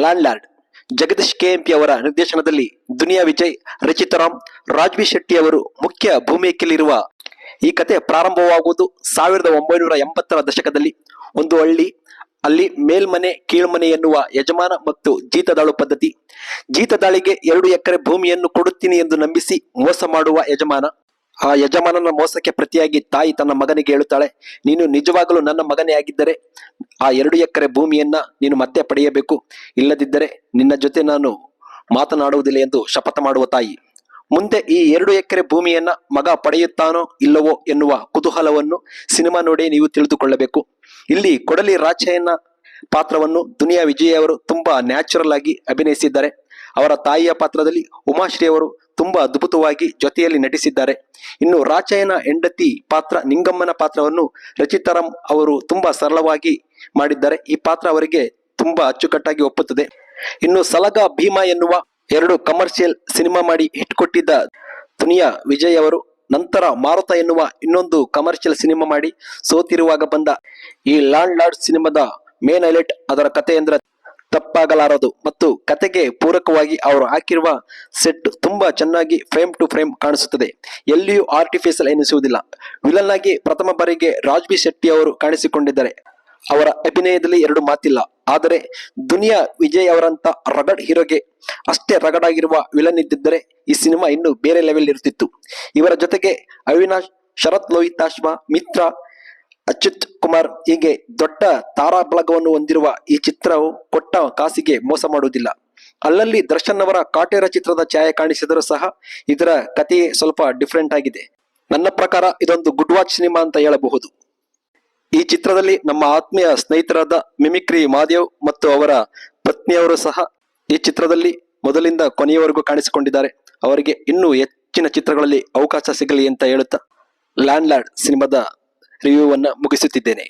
Land lord Jagadish ಕೆಎಂಪಿ ಅವರ ನಿರ್ದೇಶನದಲ್ಲಿ ದುನಿಯಾ ವಿಜಯ್, ರಚಿತಾರಾಮ್, ರಾಜ್ಬಿ ಶೆಟ್ಟಿ ಅವರು ಮುಖ್ಯ ಭೂಮಿಕೆಯಲ್ಲಿರುವ ಈ ಕತೆ ಪ್ರಾರಂಭವಾಗುವುದು 1980ರ ದಶಕದಲ್ಲಿ. ಒಂದು ಹಳ್ಳಿ, ಅಲ್ಲಿ ಮೇಲ್ಮನೆ ಕೀಳ್ಮನೆ ಎನ್ನುವ ಯಜಮಾನ ಮತ್ತು ಜೀತದಾಳು ಪದ್ಧತಿ. ಜೀತದಾಳಿಗೆ 2 ಎಕರೆ ಭೂಮಿಯನ್ನು ಕೊಡುತ್ತೀನಿ ಎಂದು ನಂಬಿಸಿ ಮೋಸ ಮಾಡುವ ಯಜಮಾನ. ಆ ಯಜಮಾನನ ಮೋಸಕ್ಕೆ ಪ್ರತಿಯಾಗಿ ತಾಯಿ ತನ್ನ ಮಗನಿಗೆ ಹೇಳುತ್ತಾಳೆ, ನೀನು ನಿಜವಾಗಲೂ ನನ್ನ ಮಗನೇ ಆಗಿದ್ದರೆ ಆ 2 ಎಕರೆ ಭೂಮಿಯನ್ನ ನೀನು ಮತ್ತೆ ಪಡೆಯಬೇಕು, ಇಲ್ಲದಿದ್ದರೆ ನಿನ್ನ ಜೊತೆ ನಾನು ಮಾತನಾಡುವುದಿಲ್ಲ ಎಂದು ಶಪಥ ಮಾಡುವ ತಾಯಿ. ಮುಂದೆ ಈ 2 ಎಕರೆ ಭೂಮಿಯನ್ನ ಮಗ ಪಡೆಯುತ್ತಾನೋ ಇಲ್ಲವೋ ಎನ್ನುವ ಕುತೂಹಲವನ್ನು ಸಿನಿಮಾ ನೋಡಿ ನೀವು ತಿಳಿದುಕೊಳ್ಳಬೇಕು. ಇಲ್ಲಿ ಕೊಡಲಿ ರಾಚಯ್ಯನ ಪಾತ್ರವನ್ನು ದುನಿಯಾ ವಿಜಯ್ ಅವರು ತುಂಬಾ ನ್ಯಾಚುರಲ್ ಆಗಿ ಅಭಿನಯಿಸಿದ್ದಾರೆ. ಅವರ ತಾಯಿಯ ಪಾತ್ರದಲ್ಲಿ ಉಮಾಶ್ರೀ ಅವರು ತುಂಬಾ ಅದ್ಭುತವಾಗಿ ಜೊತೆಯಲ್ಲಿ ನಟಿಸಿದ್ದಾರೆ. ಇನ್ನು ರಾಚಯ್ಯನ ಹೆಂಡತಿ ಪಾತ್ರ ನಿಂಗಮ್ಮನ ಪಾತ್ರವನ್ನು ರಚಿತಾರಾಮ್ ಅವರು ತುಂಬಾ ಸರಳವಾಗಿ ಮಾಡಿದ್ದಾರೆ. ಈ ಪಾತ್ರ ಅವರಿಗೆ ತುಂಬಾ ಅಚ್ಚುಕಟ್ಟಾಗಿ ಒಪ್ಪುತ್ತದೆ. ಇನ್ನು ಸಲಗ ಭೀಮಾ ಎನ್ನುವ 2 ಕಮರ್ಷಿಯಲ್ ಸಿನಿಮಾ ಮಾಡಿ ಹಿಟ್ ಕೊಟ್ಟಿದ್ದ ದುನಿಯಾ ವಿಜಯ್ ಅವರು ನಂತರ ಮಾರುತ ಎನ್ನುವ ಇನ್ನೊಂದು ಕಮರ್ಷಿಯಲ್ ಸಿನಿಮಾ ಮಾಡಿ ಸೋತಿರುವಾಗ ಬಂದ ಈ ಲ್ಯಾಂಡ್ ಲಾರ್ಡ್ ಸಿನಿಮಾದ ಮೇನ್ ಹೈಲೈಟ್ ಅದರ ಕತೆ ಎಂದ್ರೆ ತಪ್ಪಾಗಲಾರದು. ಮತ್ತು ಕತೆಗೆ ಪೂರಕವಾಗಿ ಅವರು ಹಾಕಿರುವ ಸೆಟ್ ತುಂಬಾ ಚೆನ್ನಾಗಿ ಫ್ರೇಮ್ ಟು ಫ್ರೇಮ್ ಕಾಣಿಸುತ್ತದೆ. ಎಲ್ಲಿಯೂ ಆರ್ಟಿಫಿಷಿಯಲ್ ಎನಿಸುವುದಿಲ್ಲ. ವಿಲನ್ ಆಗಿ ಪ್ರಥಮ ಬಾರಿಗೆ ರಾಜ್ಬಿ ಶೆಟ್ಟಿ ಅವರು ಕಾಣಿಸಿಕೊಂಡಿದ್ದಾರೆ. ಅವರ ಅಭಿನಯದಲ್ಲಿ 2 ಮಾತಿಲ್ಲ. ಆದರೆ ದುನಿಯಾ ವಿಜಯ್ ಅವರಂತ ರಗಡ್ ಹೀರೋಗೆ ಅಷ್ಟೇ ರಗಡ್ ಆಗಿರುವ ವಿಲನ್ ಇದ್ದಿದ್ದರೆ ಈ ಸಿನಿಮಾ ಇನ್ನು ಬೇರೆ ಲೆವೆಲ್ ಇರುತ್ತಿತ್ತು. ಇವರ ಜೊತೆಗೆ ಅವಿನಾಶ್, ಶರತ್ ಲೋಹಿತಾಶ್ವ, ಮಿತ್ರ, ಅಚ್ಯುತ್ ಕುಮಾರ್ ಹೀಗೆ ದೊಡ್ಡ ತಾರಾ ಬಳಗವನ್ನು ಹೊಂದಿರುವ ಈ ಚಿತ್ರವು ಕೊಟ್ಟ ಕಾಸಿಗೆ ಮೋಸ ಮಾಡುವುದಿಲ್ಲ. ಅಲ್ಲಲ್ಲಿ ದರ್ಶನ್ ಅವರ ಕಾಟೇರ ಚಿತ್ರದ ಛಾಯೆ ಕಾಣಿಸಿದರೂ ಸಹ ಇದರ ಕಥೆಯೇ ಸ್ವಲ್ಪ ಡಿಫ್ರೆಂಟ್ ಆಗಿದೆ. ನನ್ನ ಪ್ರಕಾರ ಇದೊಂದು ಗುಡ್ ವಾಚ್ ಸಿನಿಮಾ ಅಂತ ಹೇಳಬಹುದು. ಈ ಚಿತ್ರದಲ್ಲಿ ನಮ್ಮ ಆತ್ಮೀಯ ಸ್ನೇಹಿತರಾದ ಮಿಮಿಕ್ರಿ ಮಹಾದೇವ್ ಮತ್ತು ಅವರ ಪತ್ನಿಯವರು ಸಹ ಈ ಚಿತ್ರದಲ್ಲಿ ಮೊದಲಿಂದ ಕೊನೆಯವರೆಗೂ ಕಾಣಿಸಿಕೊಂಡಿದ್ದಾರೆ. ಅವರಿಗೆ ಇನ್ನೂ ಹೆಚ್ಚಿನ ಚಿತ್ರಗಳಲ್ಲಿ ಅವಕಾಶ ಸಿಗಲಿ ಅಂತ ಹೇಳುತ್ತಾ ಲ್ಯಾಂಡ್ ಲಾರ್ಡ್ ಸಿನಿಮಾದ ರಿವ್ಯೂವನ್ನ ಮುಗಿಸುತ್ತಿದ್ದೇನೆ.